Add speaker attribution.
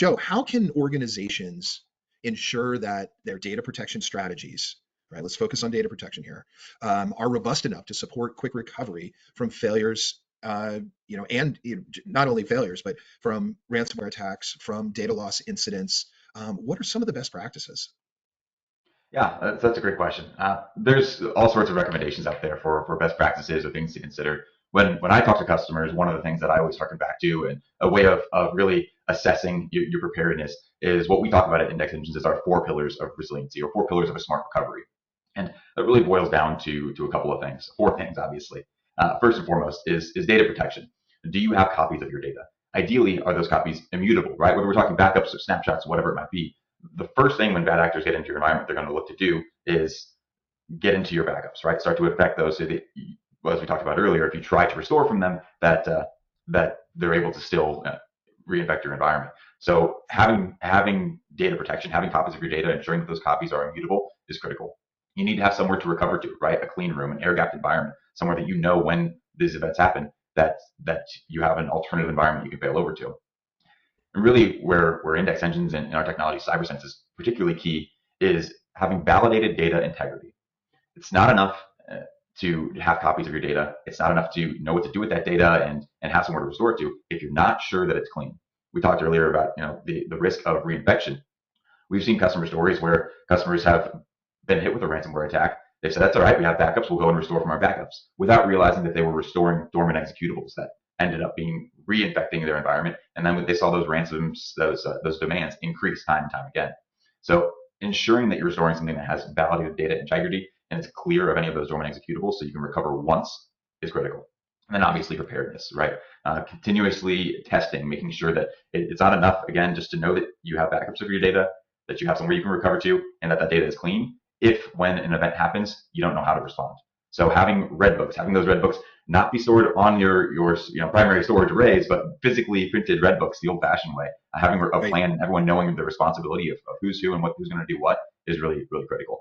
Speaker 1: Joe, how can organizations ensure that their data protection strategies, right? Let's focus on data protection here, are robust enough to support quick recovery from failures, and not only failures, but from ransomware attacks, from data loss incidents. What are some of the best practices?
Speaker 2: Yeah, that's a great question. There's all sorts of recommendations out there for best practices or things to consider. When I talk to customers, one of the things that I always harken back to, and a way of really assessing your preparedness, is what we talk about at Index Engines is our four pillars of resiliency, or four pillars of a smart recovery. And it really boils down to a couple of things, four things, obviously. First and foremost is data protection. Do you have copies of your data? Ideally, are those copies immutable, right? Whether we're talking backups or snapshots, whatever it might be, the first thing when bad actors get into your environment, they're going to look to do is get into your backups, right? Start to affect those so that, well, as we talked about earlier, if you try to restore from them, that they're able to still reinfect your environment. So having data protection, having copies of your data, ensuring that those copies are immutable is critical. You need to have somewhere to recover to, right? A clean room, an air-gapped environment, somewhere that you know when these events happen, that you have an alternative environment you can fail over to. And really, where Index Engines and our technology, CyberSense, is particularly key, is having validated data integrity. It's not enough to have copies of your data. It's not enough to know what to do with that data and have somewhere to restore it to if you're not sure that it's clean. We talked earlier about the risk of reinfection. We've seen customer stories where customers have been hit with a ransomware attack. They said, that's all right, we have backups, we'll go and restore from our backups, without realizing that they were restoring dormant executables that ended up being reinfecting their environment. And then when they saw those ransoms, those demands increase time and time again. So ensuring that you're restoring something that has validated data integrity and it's clear of any of those dormant executables so you can recover once is critical. And then obviously preparedness, right? Continuously testing, making sure that it's not enough, again, just to know that you have backups of your data, that you have somewhere you can recover to, and that data is clean. If when an event happens, you don't know how to respond. So having red books, having those red books not be stored on your primary storage arrays, but physically printed red books the old-fashioned way. Having a
Speaker 1: Right.
Speaker 2: plan, everyone knowing the responsibility of who's who and who's going to do what is really, really critical.